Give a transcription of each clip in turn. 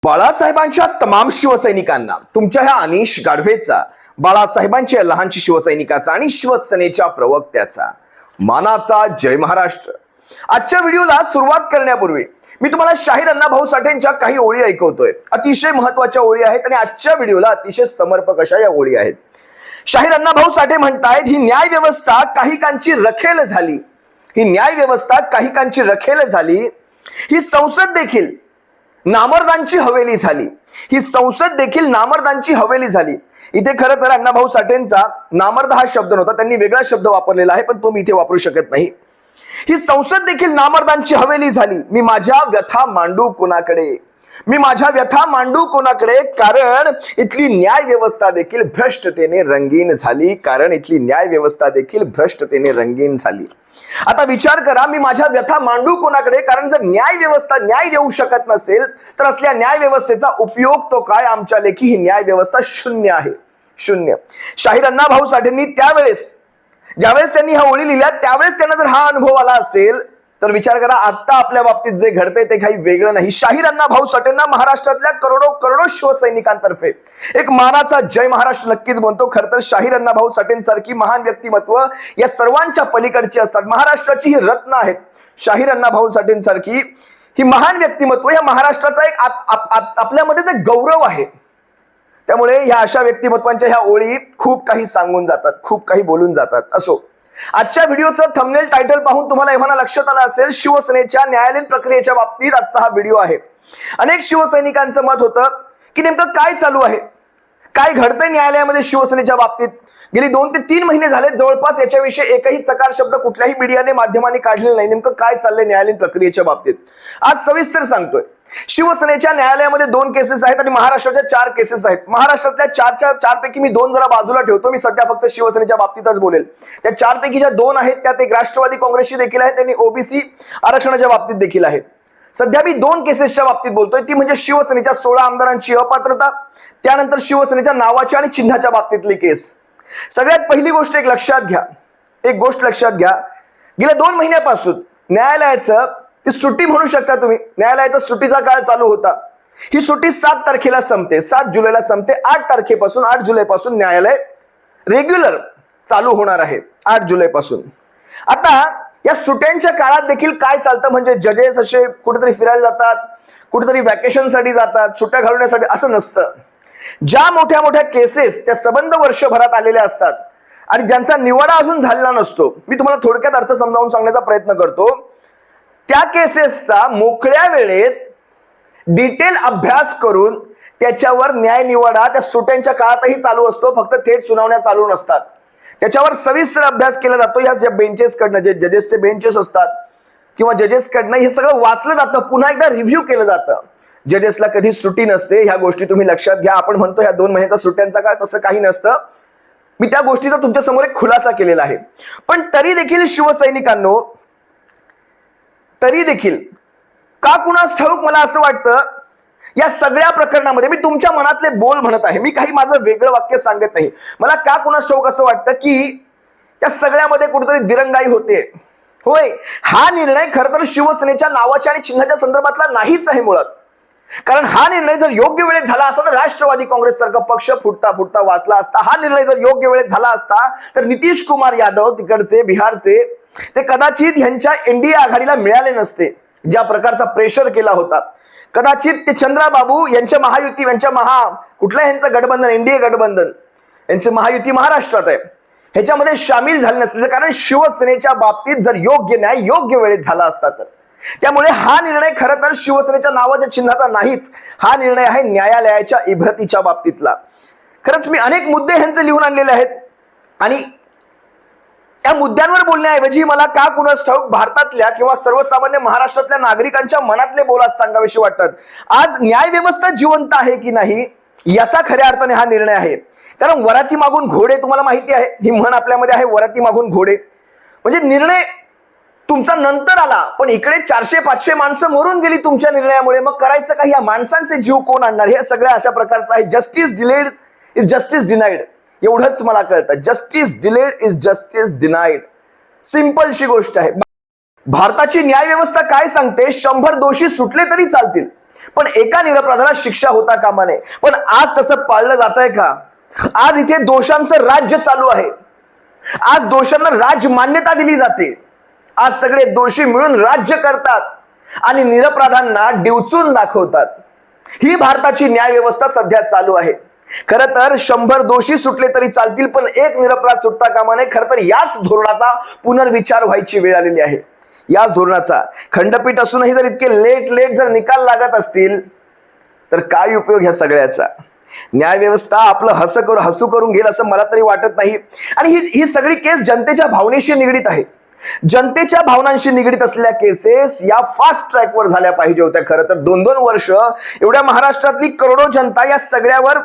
बाळासाहेबांच्या तमाम शिवसैनिकांना तुमच्या ह्या अनिश गाढवेचा, बाळासाहेबांच्या लहानची शिवसैनिकाचा आणि शिवसेनेच्या प्रवक्त्याचा मानाचा जय महाराष्ट्र। आजच्या व्हिडिओला सुरुवात करण्यापूर्वी मी तुम्हाला शाहीर अण्णाभाऊ साठेंच्या काही ओळी ऐकवतोय। अतिशय महत्त्वाच्या ओळी आहेत आणि आजच्या व्हिडिओला अतिशय समर्पक अशा या ओळी आहेत। शाहीर अण्णाभाऊ साठे म्हणतायत, ही न्याय व्यवस्था काहीकांची रखेल झाली, ही न्याय व्यवस्था काहीकांची रखेल झाली, ही संसद देखील नामर्दांची हवेली झाली, ही संसद देखील नामर्दांची हवेली झाली। इथे खरं तर अण्णाभाऊ साठेंचा नामर्द हा शब्द नव्हता, त्यांनी वेगळा शब्द वापरलेला आहे, पण तो मी इथे वापरू शकत नाही। ही संसद देखील नामर्दांची हवेली झाली, मी माझ्या व्यथा मांडू कोणाकडे, मी माझ्या व्यथा मांडू कोणाकडे, कारण इथली न्याय व्यवस्था देखील भ्रष्टतेने रंगीन झाली, कारण इथली न्याय व्यवस्था देखील भ्रष्टतेने रंगीन झाली। आता विचार करा, मी माझ्या व्यथा मांडू कोणाकडे, कारण जर न्याय व्यवस्था न्याय देऊ शकत नसेल तर असल्या न्याय व्यवस्थेचा उपयोग तो काय, आमच्या लेखी ही न्याय व्यवस्था शून्य आहे, शून्य। शाहीर अण्णाभाऊ साठेंनी त्यावेळेस ज्यावेळेस त्यांनी ह्या ओळी लिहिल्या त्यावेळेस त्यांना जर हा अनुभव आला असेल तर विचार करा आता आपल्या बाबतीत जे घडतंय ते काही वेगळं नाही। शाहीर अण्णाभाऊ साठेंना महाराष्ट्रातल्या करोडो शिवसैनिकांतर्फे एक मानाचा जय महाराष्ट्र नक्कीच बनतो। खरं तर शाहीर अण्णाभाऊ साठेंसारखी महान व्यक्तिमत्व या सर्वांच्या पलीकडची असतात, महाराष्ट्राची ही रत्न आहेत। शाहीर अण्णाभाऊ साठेंसारखी ही महान व्यक्तिमत्व या महाराष्ट्राचा एक आपल्यामध्ये जे गौरव आहे, त्यामुळे ह्या अशा व्यक्तिमत्वांच्या ह्या ओळी खूप काही सांगून जातात, खूप काही बोलून जातात। असो, आजच्या व्हिडिओचं थंबनेल टायटल पाहून तुम्हाला एव्हाना लक्षात आलं असेल, शिवसेनेच्या न्यायालयीन प्रक्रियेच्या बाबतीत आजचा हा व्हिडिओ आहे। अनेक शिवसैनिकांचं मत होतं की नेमकं काय चालू आहे, काय घडतंय न्यायालयामध्ये शिवसेनेच्या बाबतीत। गेली 2 ते 3 महिने झाले जवळपास याच्याविषयी एकही चकार शब्द कुठल्याही मीडियाने माध्यमांनी काढलेला नाही। नेमकं काय चाललंय न्यायालयीन प्रक्रियेच्या बाबतीत आज सविस्तर सांगतोय। शिवसेनेच्या न्यायालयामध्ये 2 केसेस आहेत आणि महाराष्ट्राच्या 4 केसेस आहेत। महाराष्ट्रातल्या 4 पैकी मी 2 जरा बाजूला ठेवतो, मी सध्या फक्त शिवसेनेच्या बाबतीतच बोलेल। त्या 4 पैकी ज्या 2 आहेत त्यात एक राष्ट्रवादी काँग्रेसची देखील आहे, त्यांनी ओबीसी आरक्षणाच्या बाबतीत देखील आहे। सध्या मी 2 केसेसच्या बाबतीत बोलतोय, ती म्हणजे शिवसेनेच्या 16 आमदारांची अपात्रता, त्यानंतर शिवसेनेच्या नावाच्या आणि चिन्हाच्या बाबतीतली केस। सगळ्यात पहिली गोष्ट एक लक्षात घ्या, एक गोष्ट लक्षात घ्या, गेल्या 2 महिन्यापासून न्यायालयाचं ती सुट्टी म्हणू शकता तुम्ही, न्यायालयाचा सुट्टीचा काळ चालू होता। ही सुट्टी 7 तारखेला संपते, 7 जुलैला संपते। 8 जुलैपासून न्यायालय रेग्युलर चालू होणार आहे, 8 जुलैपासून। आता या सुट्ट्यांच्या काळात देखील काय चालतं म्हणजे जजेस असे कुठेतरी फिरायला जातात, कुठेतरी व्हॅकेशनसाठी जातात, सुट्ट्या घालवण्यासाठी, असं नसतं। ज्या मोठ्या मोठ्या केसेस त्या सबंध वर्षभरात आलेल्या असतात आणि ज्यांचा निवाडा अजून झालेला नसतो, मी तुम्हाला थोडक्यात अर्थ समजावून सांगण्याचा प्रयत्न करतो। त्या केसेसचा मोकळ्या वेळेत डिटेल अभ्यास करून त्याच्यावर न्याय निवाडा त्या सुट्ट्यांच्या काळातही चालू असतो, फक्त थेट सुनावण्या चालू नसतात। त्याच्यावर सविस्तर अभ्यास केला जातो। या ज्या बेंचेसकडनं, जे जजेसचे बेंचेस असतात किंवा जजेसकडनं हे सगळं वाचलं जातं, पुन्हा एकदा रिव्ह्यू केलं जातं। जजेसला कधी सुट्टी नसते, ह्या गोष्टी तुम्ही लक्षात घ्या। आपण म्हणतो ह्या 2 महिन्याचा सुट्ट्यांचा काळ, तसं काही नसतं। मी त्या गोष्टीचा तुमच्या समोर एक खुलासा केलेला आहे। पण तरी देखील शिवसैनिकांनो, तरी देखील का कुणास ठाऊक मला असं वाटतं या सगळ्या प्रकरणामध्ये, मी तुमच्या मनातले बोल म्हणत आहे, मी काही माझं वेगळं वाक्य सांगत नाही, मला का कुणास ठाऊक असं वाटतं की या सगळ्यामध्ये कुठेतरी दिरंगाई होते। होय, हा निर्णय खरं तर शिवसेनेच्या नावाच्या आणि चिन्हाच्या संदर्भातला नाहीच आहे मुळात, कारण हा निर्णय जर योग्य वेळेत झाला असता तर राष्ट्रवादी काँग्रेस सारखा पक्ष फुटता फुटता वाचला असता। हा निर्णय जर योग्य वेळेत झाला असता तर नितीश कुमार यादव तिकडचे बिहारचे, ते कदाचित यांच्या एनडीए आघाडीला मिळाले नसते। ज्या प्रकारचा प्रेशर केला होता, कदाचित ते चंद्राबाबू यांच्या महायुती, कुठलं यांचं गठबंधन, एनडीए गठबंधन, यांची महायुती महाराष्ट्रात आहे, ह्याच्यामध्ये सामील झाले नसते, कारण शिवसेनेच्या बाबतीत जर योग्य न्याय योग्य वेळेत झाला असता तर। त्यामुळे हा निर्णय खरं तर शिवसेनेच्या नावाच्या चिन्हाचा नाहीच, हा निर्णय आहे न्यायालयाच्या इभ्रतीच्या बाबतीतला। खरंच मी अनेक मुद्दे ह्यांचे लिहून आणलेले आहेत आणि या मुद्द्यांवर बोलण्याऐवजी मला का कुणास ठाऊक भारतातल्या किंवा सर्वसामान्य महाराष्ट्रातल्या नागरिकांच्या मनातले बोल आज सांगावेसे वाटतात। आज न्याय व्यवस्था जिवंत आहे की नाही याचा खऱ्या अर्थाने हा निर्णय आहे, कारण वराती मागून घोडे, तुम्हाला माहिती आहे ही म्हण आपल्यामध्ये आहे, वराती मागून घोडे। म्हणजे निर्णय तुमचा नंतर आला, पण इकडे 400-500 माणसं मरून गेली तुमच्या निर्णयामुळे, मग करायचं काही, या माणसांचे जीव कोण आणणार, हे सगळ्या अशा प्रकारचं आहे। Justice delayed is justice denied, एवढंच मला कळतं। Justice delayed is justice denied, सिंपलशी गोष्ट आहे। भारताची न्याय व्यवस्था काय सांगते, 100 दोषी सुटले तरी चालतील, पण एका निरपराधाला शिक्षा होता कामा नये. पण आज तसं पाळलं जात आहे का? आज इथे दोषांचं राज्य चालू आहे. आज दोषांना राज मान्यता दिली जाते. आज सगळे दोषी मिळून राज्य करतात आणि निरपराधांना डिवचून दाखवतात. ही भारताची न्याय व्यवस्था सध्या चालू आहे. खरं तर 100 दोषी सुटले तरी चालतील, पण एक निरपराध सुटता कामा नये. खरं तर याच धोरणाचा पुनर्विचार व्हायची वेळ आलेली आहे. याच धोरणाचा खंडपीठ असूनही जर इतके लेट जर निकाल लागत असतील तर काय उपयोग ह्या सगळ्याचा? न्याय व्यवस्था आपलं हसू करून घेईल असं मला तरी वाटत नाही. आणि ही सगळी केस जनतेच्या भावनेशी निगडीत आहे. जनतेच्या भावनांशी निगडीत असलेल्या केसेस या फास्ट ट्रॅकवर झाल्या पाहिजे होत्या. खरं तर 2-2 वर्ष एवढ्या महाराष्ट्रातली करोडो जनता या सगळ्यावर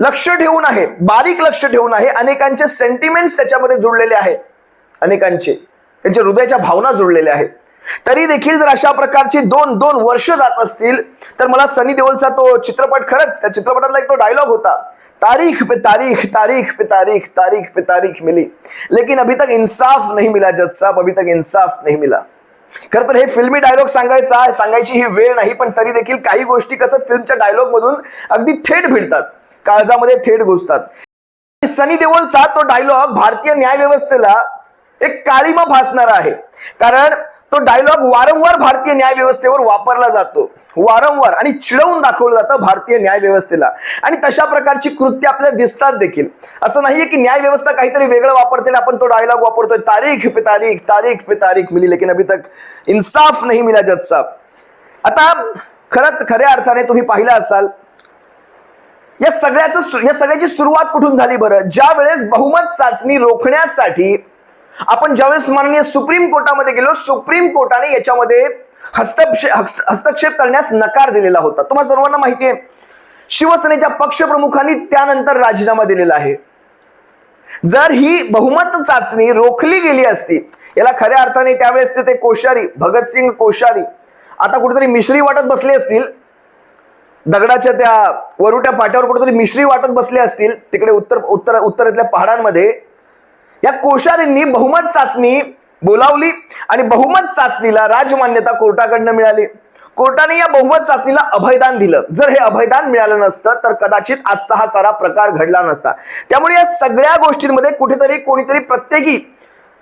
लक्ष ठेवून आहे, बारीक लक्ष ठेवून आहे. अनेकांचे सेंटिमेंट्स त्याच्यामध्ये जुळलेले आहेत, अनेकांचे त्यांच्या हृदयाच्या भावना जुळलेल्या आहेत. तरी देखील जर अशा प्रकारची 2-2 वर्ष जात असतील तर मला सनी देओलचा तो चित्रपट, खरंच त्या चित्रपटातला एक तो डायलॉग होता, तारीख पे तारीख, तारीख पे तारीख, तारीख पे तारीख मिली लेकिन अभी तक इंसाफ नहीं मिला जज साहब, अभी तक इंसाफ नहीं मिला. खरं तर हे फिल्मी डायलॉग सांगायची ही वेळ नाही, पण तरी देखील काही गोष्टी कसं फिल्मच्या डायलॉग मधून अगदी थेट भिडतात, काळजामध्ये थेट घुसतात. सनी देओलचा तो डायलॉग भारतीय न्याय व्यवस्थेला एक काळीमा भासणारा आहे. कारण तो डायलॉग वारंवार भारतीय न्याय व्यवस्थेवर वापरला जातो, वारंवार, आणि चिडवून दाखवलं जातं भारतीय न्याय व्यवस्थेला. आणि तशा प्रकारची कृत्य आपल्याला दिसतात देखील. असं नाहीये की न्याय व्यवस्था काहीतरी वेगळं वापरते ना आपण तो डायलॉग वापरतोय, तारीख पे तारीख, तारीख पे तारीख मिली लेकिन अभी तक इंसाफ नहीं मिला जज साहब. आता खऱ्या अर्थाने तुम्ही पाहिलं असाल या सगळ्याची सुरुवात कुठून झाली बरं? ज्या वेळेस बहुमत चाचणी रोखण्यासाठी आपण ज्यावेळेस माननीय सुप्रीम कोर्टामध्ये गेलो, सुप्रीम कोर्टाने याच्यामध्ये हस्तक्षेप करण्यास नकार दिलेला होता. तुम्हाला सर्वांना माहिती आहे, शिवसेनेच्या पक्षप्रमुखांनी त्यानंतर राजीनामा दिलेला आहे. जर ही बहुमत चाचणी रोखली गेली असती, याला खऱ्या अर्थाने त्यावेळेस ते कोश्यारी, भगतसिंग कोश्यारी आता कुठेतरी मिश्री वाटत बसले असतील, दगडाच्या त्या वरुट्या पाट्यावर कुठेतरी मिश्री वाटत बसले असतील तिकडे उत्तरेतल्या पहाडांमध्ये. या कोश्यारींनी बहुमत चाचणी बोलावली आणि बहुमत चाचणीला राजमान्यता कोर्टाकडनं मिळाली. कोर्टाने या बहुमत चाचणीला अभयदान दिलं. जर हे अभयदान मिळालं नसतं तर कदाचित आजचा हा सारा प्रकार घडला नसता. त्यामुळे या सगळ्या गोष्टींमध्ये कुठेतरी कोणीतरी प्रत्येकी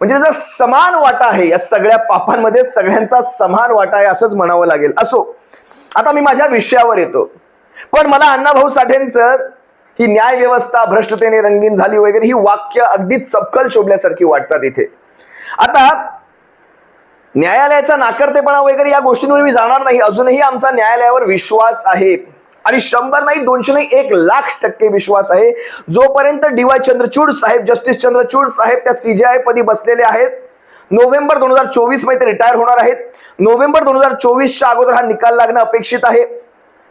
म्हणजे त्याचा समान वाटा आहे. या सगळ्या पापांमध्ये सगळ्यांचा समान वाटा आहे असंच म्हणावं लागेल. असो, आता मी माझ्या विषयावर येतो. पण मला अण्णाभाऊ साठेंचं ही न्याय व्यवस्था भ्रष्टतेने रंगीन झाली वगैरे ही वाक्य अगदी चपखल शोभल्यासारखी वाटतात इथे. आता न्यायालयाचा नाकर्तेपणा वगैरे या गोष्टींवर मी जाणार नाही. अजूनही आमचा न्यायालयावर विश्वास आहे आणि 100 नाही, 200 नाही, 1,00,000% विश्वास आहे. जोपर्यंत DY चंद्रचूड साहेब, जस्टिस चंद्रचूड साहेब त्या CJI पदी बसलेले आहेत, नोव्हेंबर 2024 मध्ये ते रिटायर होणार आहेत. नोव्हेंबर 2024च्या अगोदर हा निकाल लागणं अपेक्षित आहे.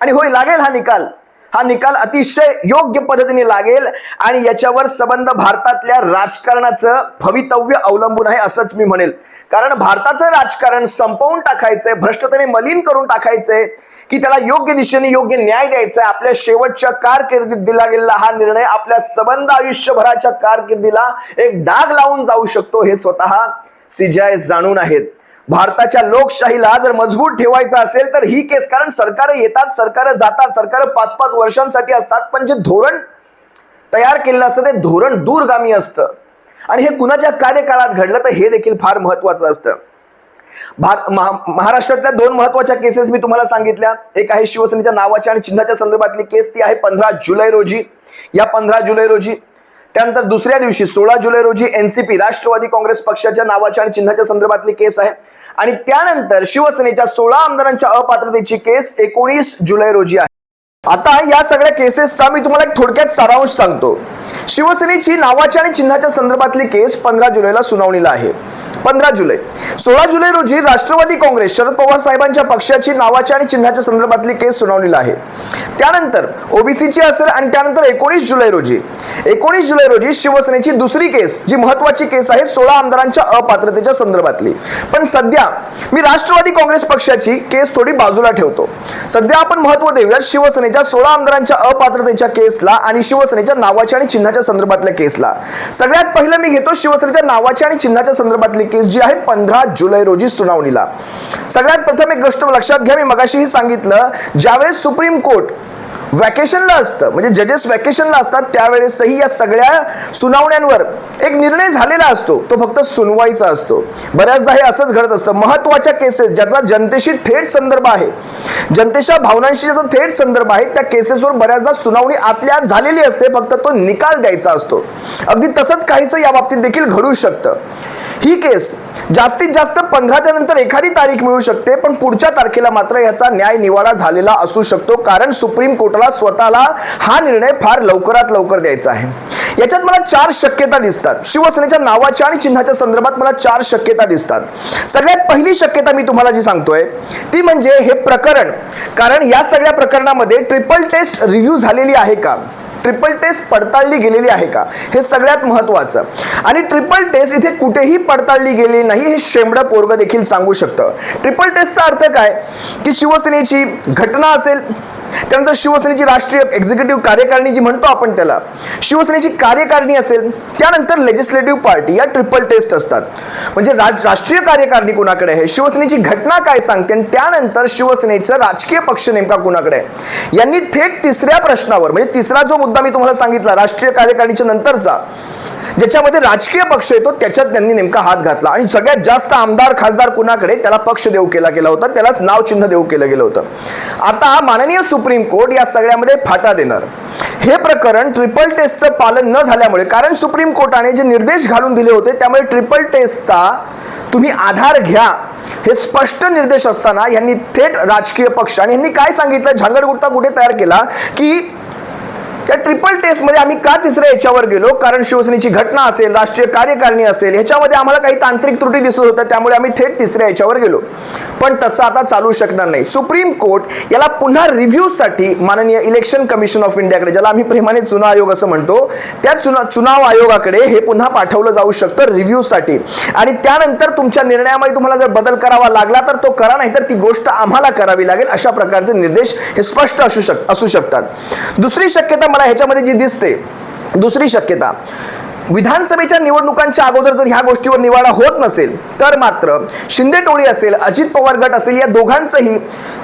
आणि होय, लागेल हा निकाल अतिशय योग्य पद्धतीने लागेल आणि याच्यावर संबंध भारतातल्या राजकारणाचं भवितव्य अवलंबून आहे असंच मी म्हणेल. कारण भारताचं राजकारण संपवून टाकायचंय, भ्रष्टतेने मलिन करून टाकायचंय की त्याला योग्य दिशेने योग्य न्याय द्यायचा आहे. आपल्या शेवटच्या कारकिर्दीत दिला गेलेला हा निर्णय आपल्या संबंध आयुष्यभराच्या कारकिर्दीला एक डाग लावून जाऊ शकतो, हे स्वतः CJI जाणून आहेत. भारताच्या लोकशाहीला जर मजबूत ठेवायचं असेल तर ही केस, कारण सरकार येतात, सरकार जातात, सरकार 5-5 वर्षांसाठी असतात, पण जे धोरण तयार केलेलं असतं ते धोरण दूरगामी असतं आणि हे कुणाच्या कार्यकाळात घडलं तर हे देखील फार महत्वाचं असतं. महाराष्ट्रातल्या 2 महत्वाच्या केसेस मी तुम्हाला सांगितल्या. एक आहे शिवसेनेच्या नावाच्या आणि चिन्हाच्या संदर्भातली केस, ती आहे 15 जुलै रोजी. या 15 जुलै रोजी, त्यानंतर दुसऱ्या दिवशी 16 जुलै रोजी NCP राष्ट्रवादी काँग्रेस पक्षाच्या नावाच्या आणि चिन्हाच्या संदर्भातली केस आहे. आणि त्यानंतर शिवसेनेच्या 16 आमदारांच्या अपात्रतेची केस 19 जुलै रोजी आहे. आता या सगळ्या केसेसचा मी तुम्हाला एक थोडक्यात सारांश सांगतो. शिवसेनेची नावाच्या आणि चिन्हाच्या संदर्भातली केस 15 जुलैला सुनावणीला आहे. 15 जुलै. 16 जुलै रोजी राष्ट्रवादी काँग्रेस शरद पवार साहेबांच्या पक्षाची नावाच्या आणि चिन्हाच्या संदर्भातली केस सुनावणीला आहे. त्यानंतर ओबीसीची असेल आणि त्यानंतर 19 जुलै रोजी शिवसेनेची दुसरी केस, जी महत्वाची केस आहे 16 आमदारांच्या अपात्रतेच्या संदर्भातली. पण सध्या मी राष्ट्रवादी काँग्रेस पक्षाची केस थोडी बाजूला ठेवतो. सध्या आपण महत्व देऊया शिवसेनेच्या 16 आमदारांच्या अपात्रतेच्या केसला आणि शिवसेनेच्या नावाच्या आणि चिन्हाच्या संदर्भातल्या केसला. सगळ्यात पहिलं मी घेतो शिवसेनेच्या नावाच्या आणि चिन्हाच्या संदर्भातली केस, जी आहे 15 जुलै रोजी सुनावणीला. सगळ्यात प्रथम एक गोष्ट लक्षात घ्या, मी मगाशीही सांगितलं, ज्यावेळेस सुप्रीम कोर्ट वॅकेशनला असतं, म्हणजे जजेस वॅकेशनला असतात, त्यावेळेसही या सगळ्या सुनावण्यांवर एक निर्णय झालेला असतो, तो फक्त सुनवाईचा असतो. बऱ्याचदा हे असंच घडत असतं. महत्वाच्या केसेस ज्याचा जनतेशी थेट संदर्भ आहे, जनतेच्या भावनांशी ज्याचा थेट संदर्भ आहे, त्या केसेसवर बऱ्याचदा सुनावणी आतल्या आत झालेली असते, फक्त तो निकाल द्यायचा असतो. अगदी तसंच काहीसं या बाबतीत देखील घडू शकतं. ही केस जास्तीत जास्त 15च्या नंतर एखादी तारीख मिळू शकते, पण पुढच्या तारखेला मात्र याचा न्याय निवाडा झालेला असू शकतो, कारण सुप्रीम कोर्टाला स्वतःला हा निर्णय फार लवकरात लवकर द्यायचा आहे. याच्यात मला 4 शक्यता दिसतात. शिवसेनेच्या नावाच्या आणि चिन्हाच्या संदर्भात मला 4 शक्यता दिसतात. सगळ्यात पहिली शक्यता मी तुम्हाला जी सांगतोय ती म्हणजे हे प्रकरण, कारण या सगळ्या प्रकरणामध्ये ट्रिपल टेस्ट रिव्ह्यू झालेली आहे का, ट्रिपल टेस्ट पडताळली गेलेली आहे का, हे सगळ्यात महत्वाचं. आणि ट्रिपल टेस्ट इथे कुठेही पडताळली गेलेली नाही हे शेंबडं पोरगं देखील सांगू शकतं. ट्रिपल टेस्टचा अर्थ काय की शिवसेनेची घटना असेल, त्यानंतर शिवसेनेची राष्ट्रीय एक्झिक्युटिव्ह कार्यकारिणी जी म्हणतो आपण त्याला, शिवसेनेची कार्यकारिणी असेल, त्यानंतर लेजिस्लेटिव्ह पार्टी, या ट्रिपल टेस्ट असतात. म्हणजे राष्ट्रीय कार्यकारिणी कोणाकडे आहे, शिवसेनेची घटना काय सांगते, आणि त्यानंतर शिवसेनेचा राजकीय पक्ष नेमका कोणाकडे आहे. यांनी थेट तिसऱ्या प्रश्नावर, म्हणजे तिसरा जो मुद्दा मी तुम्हाला सांगितला राष्ट्रीय कार्यकारिणीच्या नंतरचा, ज्याच्यामध्ये राजकीय पक्ष येतो, त्याच्यात त्यांनी नेमका हात घातला. आणि सगळ्यात जास्त आमदार खासदार कुणाकडे, त्याला पक्ष देऊ केला गेला होता, त्यालाच नाव चिन्ह देऊ केलं गेलं होतं. आता माननीय सुप्रीम कोर्ट या सगळ्यामध्ये फाटा देणार. हे प्रकरण ट्रिपल टेस्टचं पालन न झाल्यामुळे, कारण सुप्रीम कोर्टाने जे निर्देश घालून दिले होते त्यामुळे ट्रिपल टेस्टचा तुम्ही आधार घ्या हे स्पष्ट निर्देश असताना यांनी थेट राजकीय पक्ष, आणि यांनी काय सांगितलं, झांगडगुट्टा कुठे तयार केला की या ट्रिपल टेस्ट मध्ये आम्ही का तिसऱ्या याच्यावर गेलो, कारण शिवसेनेची घटना असेल, राष्ट्रीय कार्यकारिणी असेल, ह्याच्यामध्ये आम्हाला काही तांत्रिक त्रुटी दिसत होत्या, त्यामुळे आम्ही थेट तिसऱ्या याच्यावर गेलो. पण तसं आता चालू शकणार नाही. सुप्रीम कोर्ट याला पुन्हा रिव्ह्यूसाठी माननीय इलेक्शन कमिशन ऑफ इंडियाकडे, ज्याला आम्ही प्रेमाने चुनाव आयोग असं म्हणतो, त्या चुनाव आयोगाकडे हे पुन्हा पाठवलं जाऊ शकतं रिव्ह्यूसाठी. आणि त्यानंतर तुमच्या निर्णयामध्ये तुम्हाला जर बदल करावा लागला तर तो करा, नाही तर ती गोष्ट आम्हाला करावी लागेल, अशा प्रकारचे निर्देश हे स्पष्ट असू शकतात. दुसरी शक्यता मला ह्याच्यामध्ये जी दिसते, दुसरी शक्यता, विधानसभेच्या निवडणुकांच्या अगोदर जर ह्या गोष्टीवर निवाडा होत नसेल तर मात्र शिंदे टोळी असेल, अजित पवार गट असेल, या दोघांचंही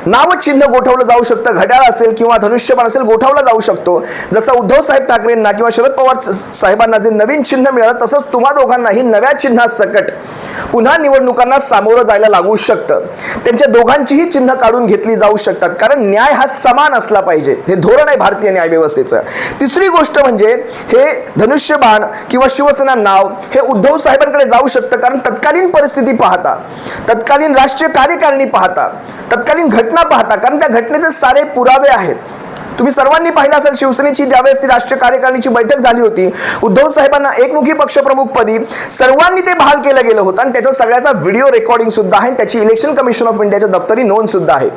नाव चिन्ह गोठवलं जाऊ शकतं. घड्याळ असेल किंवा धनुष्यबाण असेल गोठवला जाऊ शकतो. जसं उद्धव साहेब ठाकरेंना किंवा शरद पवार साहेबांना जे नवीन चिन्ह मिळालं, तसंच तुम्हा दोघांनाही नव्या चिन्हासकट पुन्हा निवडणुकांना सामोरं जायला लागू शकतं. त्यांच्या दोघांचीही चिन्ह काढून घेतली जाऊ शकतात, कारण न्याय हा समान असला पाहिजे, हे धोरण आहे भारतीय न्यायव्यवस्थेचं. तिसरी गोष्ट म्हणजे हे धनुष्यबाण किंवा शिवसेना नाव हे उद्धव साहेबांकडे जाऊ शकतं, कारण तत्कालीन परिस्थिती पाहता, तत्कालीन राष्ट्रीय कार्यकारिणी पाहता, तत्कालीन घटना पाहता, कारण त्या घटनेचे सारे पुरावे आहेत. तुम्ही सर्वांनी पाहिलं असेल, शिवसेनेची ज्यावेळेस ती राष्ट्रीय कार्यकारिणीची बैठक झाली होती, उद्धव साहेबांना एकमुखी पक्षप्रमुख पदी सर्वांनी ते बहाल केलं गेलं होतं, आणि त्याचा सगळ्याचा व्हिडिओ रेकॉर्डिंग सुद्धा आहे, त्याची इलेक्शन कमिशन ऑफ इंडियाच्या दप्तरी नोंद सुद्धा आहे.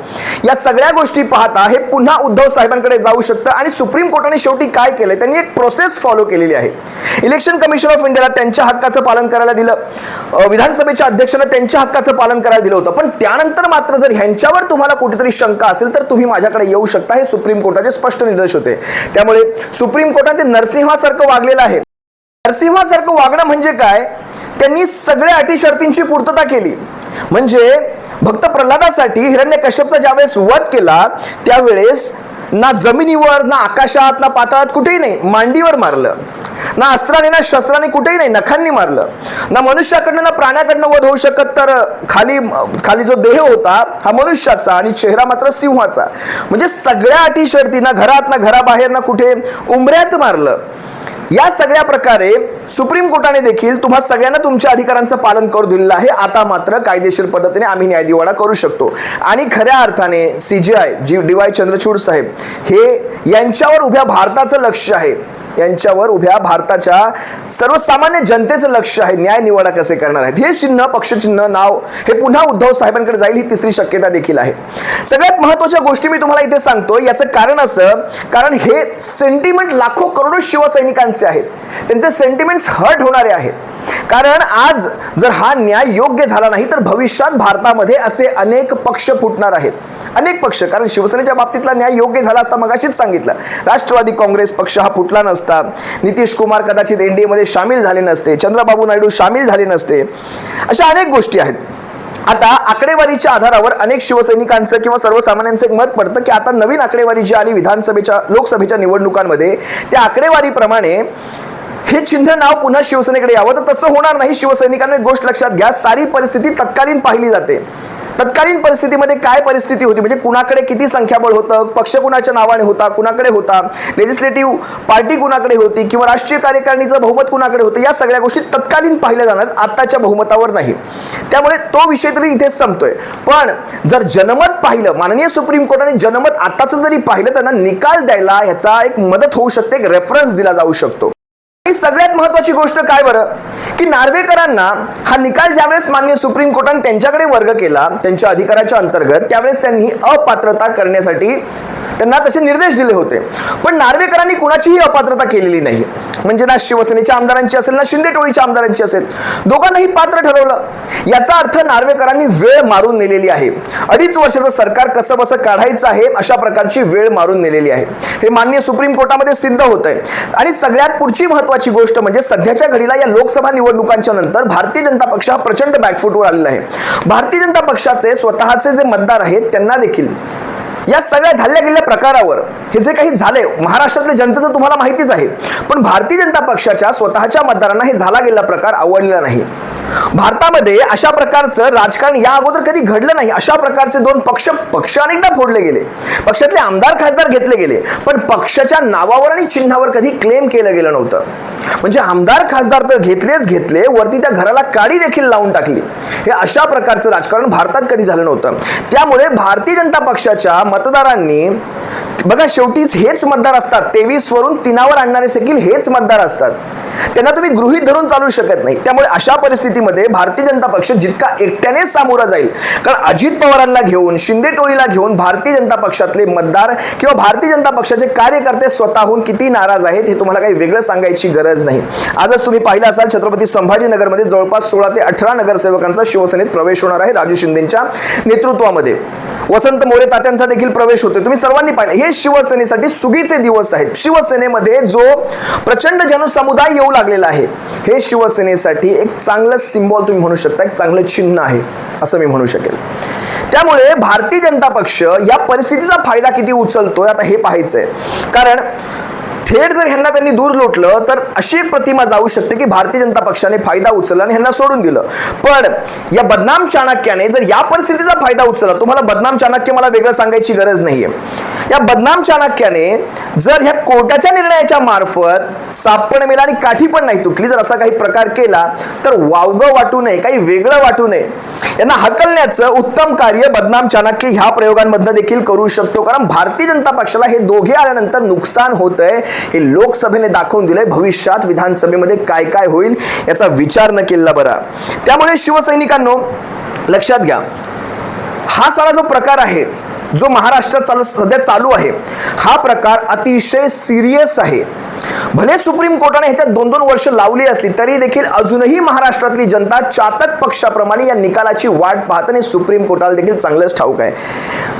या सगळ्या गोष्टी पाहता हे पुन्हा उद्धव साहेबांकडे जाऊ शकतं. आणि सुप्रीम कोर्टाने शेवटी काय केलंय, त्यांनी एक प्रोसेस फॉलो केलेली आहे. इलेक्शन कमिशन ऑफ इंडियाला त्यांच्या हक्काचं पालन करायला दिलं, विधानसभेच्या अध्यक्षांना त्यांच्या हक्काचं पालन करायला दिलं होतं, पण त्यानंतर मात्र जर ह्यांच्यावर तुम्हाला कुठेतरी शंका असेल तर तुम्ही माझ्याकडे येऊ शकता, हे सुप्रीम कोर्टाचे स्पष्ट निर्देश होते. त्यामुळे सुप्रीम कोर्टाने नरसिंहासारखं वागलेलं आहे. नरसिंहासारखं वागणं म्हणजे काय, त्यांनी सगळ्या अटी शर्तींची पूर्तता केली. म्हणजे भक्त प्रल्हादासाठी हिरण्यकश्यपचा ज्यावेळेस वध केला त्यावेळेस ना जमिनीवर, ना आकाशात, ना पाताळात, कुठेही नाही, मांडीवर मारलं. ना अस्त्राने ना शस्त्राने, कुठेही नाही, नखांनी मारलं. ना मनुष्याकडनं ना प्राण्याकडनं वध होऊ शकत, तर खाली जो देह होता हा मनुष्याचा आणि चेहरा मात्र सिंहाचा. म्हणजे सगळ्या अटी शर्ती, ना घरात ना घराबाहेर, ना कुठे, उंबऱ्यात मारलं. या सगळ्या प्रकारे सुप्रीम कोर्टाने देखील तुम्हा सगळ्यांना तुमच्या अधिकारांचं पालन करू दिलेलं आहे. आता मात्र कायदेशीर पद्धतीने आम्ही न्यायदिवाडा करू शकतो. आणि खऱ्या अर्थाने CJI जी DY चंद्रचूड साहेब, हे यांच्यावर उभ्या भारताचं लक्ष आहे. यांच्यावर उभ्या भारताच्या सर्वसामान्य जनतेचं लक्ष आहे. न्याय निवाडा कसे करणार आहेत हे चिन्ह, पक्षचिन्ह, नाव हे पुन्हा उद्धव साहेबांकडे जाईल, ही तिसरी शक्यता देखील आहे. सगळ्यात महत्त्वाच्या गोष्टी मी तुम्हाला इथे सांगतो. याचं कारण असं, कारण हे सेंटिमेंट लाखो करोडो शिवसैनिकांचे आहेत. त्यांचे सेंटिमेंट्स हर्ट होणारे आहेत. कारण आज जर हा न्याय योग्य झाला नाही तर भविष्यात भारतामध्ये असे अनेक पक्ष फुटणार आहेत. अनेक पक्ष, कारण शिवसेनेच्या बाबतीतला न्याय योग्य झाला असता मगाशीच सांगितलं, राष्ट्रवादी काँग्रेस पक्ष हा फुटला नसता, नितीश कुमार कदाचित एनडीए मध्ये सामील झाले नसते, चंद्रबाबू नायडू सामील झाले नसते, अशा अनेक गोष्टी आहेत. आता आकडेवारीच्या आधारावर अनेक शिवसैनिकांचं किंवा सर्वसामान्यांचं एक मत पडतं की आता नवीन आकडेवारी जी आली विधानसभेच्या लोकसभेच्या निवडणुकांमध्ये, त्या आकडेवारीप्रमाणे हे चिन्ह नाव पुन्हा शिवसेनेकडे यावं. तर तसं होणार नाही. शिवसैनिकांना एक गोष्ट लक्षात घ्या, सारी परिस्थिती तत्कालीन पाहिली जाते. तत्कालीन परिस्थितीमध्ये काय परिस्थिती होती, म्हणजे कुणाकडे किती संख्याबळ होतं, पक्ष कुणाच्या नावाने होता, कुणाकडे होता, लेजिस्लेटिव्ह पार्टी कुणाकडे होती किंवा राष्ट्रीय कार्यकारिणीचं बहुमत कुणाकडे होतं, या सगळ्या गोष्टी तत्कालीन पाहिल्या जाणार, आत्ताच्या बहुमतावर नाही. त्यामुळे तो विषय तरी इथेच संपतोय. पण जर जनमत पाहिलं, माननीय सुप्रीम कोर्टाने जनमत आत्ताच जरी पाहिलं, त्यांना निकाल द्यायला ह्याचा एक मदत होऊ शकते, एक रेफरन्स दिला जाऊ शकतो. सगळ्यात महत्वाची गोष्ट काय बरं, की नार्वेकरांना हा निकाल ज्यावेळेस माननीय सुप्रीम कोर्टाने त्यांच्याकडे वर्ग केला त्यांच्या अधिकाराच्या अंतर्गत, त्यावेळेस त्यांनी अपात्रता करण्यासाठी त्यांना तसे निर्देश दिले होते. पण नार्वेकरांनी कुणाचीही अपात्रता केलेली नाही. म्हणजे ना शिवसेनेच्या आमदारांची असेल ना शिंदे टोळीच्या आमदारांची असेल, दोघांनाही पात्र ठरवलं. याचा अर्थ नार्वेकरांनी वेळ मारून नेलेली आहे. 2.5 वर्षाचं सरकार कसं बसं काढायचं आहे अशा प्रकारची वेळ मारून नेलेली आहे. हे माननीय सुप्रीम कोर्टामध्ये सिद्ध होत आहे. आणि सगळ्यात पुढची महत्वाची गोष्ट म्हणजे सध्याच्या घडीला या लोकसभा निवडणुकांच्या नंतर भारतीय जनता पक्ष हा प्रचंड बॅकफूटवर आलेला आहे. भारतीय जनता पक्षाचे स्वतःचे जे मतदार आहेत त्यांना देखील या सगळ्या झाल्या गेलेल्या प्रकारावर, हे जे काही झाले महाराष्ट्रातल्या जनतेचं तुम्हाला माहितीच आहे, पण भारतीय जनता पक्षाच्या स्वतःच्या मतदारांना हे झाला गेलेला प्रकार आवडलेला नाही. भारतामध्ये अशा प्रकारचं राजकारण या अगोदर कधी घडलं नाही. अशा प्रकारचे दोन पक्ष अनेकदा फोडले गेले, पक्षातले आमदार खासदार घेतले गेले, पण पक्षाच्या नावावर आणि चिन्हावर कधी क्लेम केलं गेलं नव्हतं. म्हणजे आमदार खासदार तर घेतले, वरती त्या घराला काडी देखील लावून टाकली. हे अशा प्रकारचं राजकारण भारतात कधी झालं नव्हतं. त्यामुळे भारतीय जनता पक्षाच्या मतदारांनी, बघा शेवटीच हेच मतदार असतात, 23 वरून 3 आणणारे देखील हेच मतदार असतात. त्यांना तुम्ही गृहीत धरून चालू शकत नाही. त्यामुळे अशा परिस्थितीमध्ये भारतीय जनता पक्ष जितका एकट्याने सामोरा जाईल, कारण अजित पवारांना घेऊन, शिंदे टोळीला घेऊन भारतीय जनता पक्षातले मतदार किंवा भारतीय जनता पक्षाचे कार्यकर्ते स्वतःहून किती नाराज आहेत हे तुम्हाला काही वेगळं सांगायची गरज नाही. आजच तुम्ही पाहिलं असाल छत्रपती संभाजीनगरमध्ये जवळपास 16 ते 18 नगरसेवकांचा शिवसेनेत प्रवेश होणार आहे राजू शिंदेच्या नेतृत्वामध्ये. वसंत मोरे तात्यांचा देखील प्रवेश होतोय. तुम्ही सर्वांनी पाहिलं, हे शिवसेनेसाठी सुगीचे दिवस आहेत. शिवसेनेमध्ये जो प्रचंड जनसमुदाय येऊ लागलेला आहे, हे शिवसेनेसाठी एक चांगलं सिम्बॉल तुम्ही म्हणू शकता, एक चांगलं चिन्ह आहे असं मी म्हणू शकेल. त्यामुळे भारतीय जनता पक्ष या परिस्थितीचा फायदा किती उचलतोय आता हे पाहायचंय. कारण थेट जर ह्यांना त्यांनी दूर लोटलं तर अशी एक प्रतिमा जाऊ शकते की भारतीय जनता पक्षाने फायदा उचलला आणि ह्यांना सोडून दिलं. पण या बदनाम चाणक्याने जर या परिस्थितीचा फायदा उचलला, तुम्हाला बदनाम चाणक्य मला वेगळं सांगायची गरज नाहीये, या बदनाम चाणक्याने जर ह्या कोर्टाच्या निर्णयाच्या मार्फत साप पण मेला आणि काठी पण नाही तुटली, जर असा काही प्रकार केला तर वावगं वाटू नये, काही वेगळं वाटू नये, यांना हकलण्याचं उत्तम कार्य बदनाम चाणक्य ह्या प्रयोगांमधनं देखील करू शकतो. कारण भारतीय जनता पक्षाला हे दोघे आल्यानंतर नुकसान होतंय हे लोकसभेने दाखवून दिलंय. भविष्यात विधानसभेमध्ये काय काय होईल याचा विचार न केला बरा. त्यामुळे शिवसैनिकांनो लक्षात घ्या, हा सारा जो प्रकार आहे, जो महाराष्ट्रात सध्या चालू आहे, हा प्रकार अतिशय सिरियस आहे. भले सुप्रीम कोर्टाने ह्याच्यात 2-2 वर्ष लावली असली तरी देखील अजूनही महाराष्ट्रातली जनता चातक पक्षाप्रमाणे या निकालाची वाट पाहत आणि सुप्रीम कोर्टाला देखील चांगलंच ठाऊक आहे.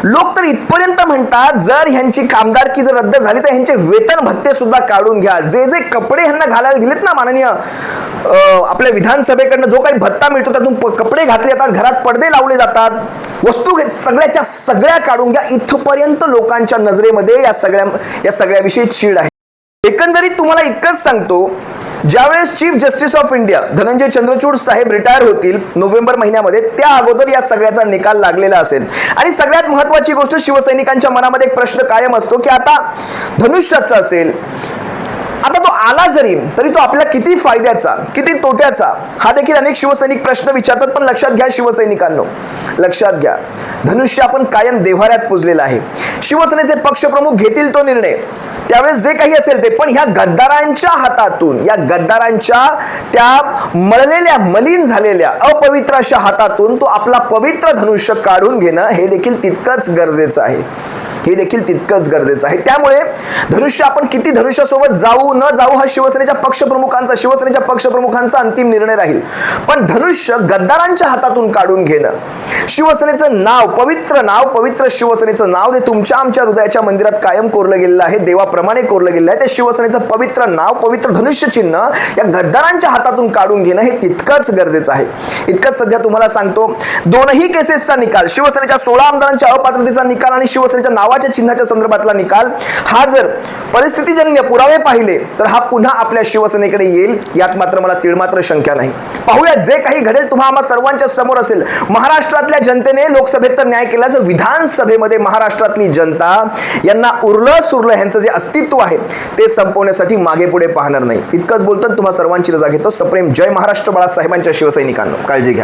लोक तर इथपर्यंत म्हणतात जर ह्यांची कामदारकी जर रद्द झाली तर ह्यांचे वेतन भत्ते सुद्धा काढून घ्या. जे जे कपडे ह्यांना घालायला दिलेत ना माननीय आपल्या विधानसभेकडनं जो काही भत्ता मिळतो त्यातून कपडे घातले जातात, घरात पडदे लावले जातात, वस्तू सगळ्याच्या सगळ्या काढून घ्या, इथपर्यंत लोकांच्या नजरेमध्ये या सगळ्याविषयी चीड आहे. एकंदरीत तुम्हाला इतकंच सांगतो, ज्यावेळेस chief justice of India Dhananjay Chandrachud साहेब रिटायर होतील नोव्हेंबर महिन्यामध्ये, त्या अगोदर या सगळ्याचा निकाल लागलेला असेल. आणि सगळ्यात महत्वाची गोष्ट, शिवसैनिकांच्या मनामध्ये एक प्रश्न कायम असतो की आता धनुष्याचा असेल, आता तो आला जरी तरी तो आपल्या किती फायद्याचा किती तोट्याचा, हा देखील अनेक शिवसैनिक प्रश्न विचारतात. पण लक्षात घ्या शिवसैनिकांनो, लक्षात घ्या, धनुष्य आपण कायम देव्हाऱ्यात पुजलेला आहे. शिवसेनेचे पक्षप्रमुख घेतील तो निर्णय, त्यावेळेस जे काही असेल ते, पण ह्या गद्दारांच्या हातातून, या गद्दारांच्या त्या मळलेल्या, मलिन झालेल्या, अपवित्र अशा हातातून तो आपला पवित्र धनुष्य काढून घेणं हे देखील तितकंच गरजेचं आहे. हे देखील तितकंच गरजेचं आहे. त्यामुळे धनुष्य, आपण किती धनुष्यासोबत जाऊ न जाऊ हा शिवसेनेच्या पक्षप्रमुखांचा अंतिम निर्णय राहील. पण धनुष्य गद्दारांच्या हातातून काढून घेणं, शिवसेनेचं नाव, पवित्र शिवसेनेचं नाव जे तुमच्या आमच्या हृदयाच्या मंदिरात कायम कोरलं गेलेलं आहे, देवाप्रमाणे कोरलं गेलेलं आहे, ते शिवसेनेचं पवित्र नाव, पवित्र धनुष्य चिन्ह या गद्दारांच्या हातातून काढून घेणं हे तितकंच गरजेचं आहे. इतकंच सध्या तुम्हाला सांगतो, दोनही केसेसचा निकाल, शिवसेनेच्या 16 आमदारांच्या अपात्रतेचा निकाल आणि शिवसेनेच्या नावाच्या चिन्हाच्या संदर्भातला निकाल, हा जर परिस्थितीजन्य पुरावे पाहिले तर हा पुन्हा आपल्या शिवसेनेकडे येईल, यात मात्र मला तिळमात्र शंका नाही. पाहूया जे काही घडेल, तुम्हा आम्हा सर्वांच्या समोर असेल. महाराष्ट्रातल्या जनतेने लोकसभेत तर न्याय केलाच, विधानसभेमध्ये महाराष्ट्रातली जनता यांना उरलं सुरलं ह्यांचं जे अस्तित्व आहे ते संपवण्यासाठी मागे पुढे पाहणार नाही. इतकंच बोलतो, तुम्हा सर्वांची रजा घेतो. सप्रेम जय महाराष्ट्र बाळासाहेबांच्या शिवसैनिकांनो. काळजी घ्या.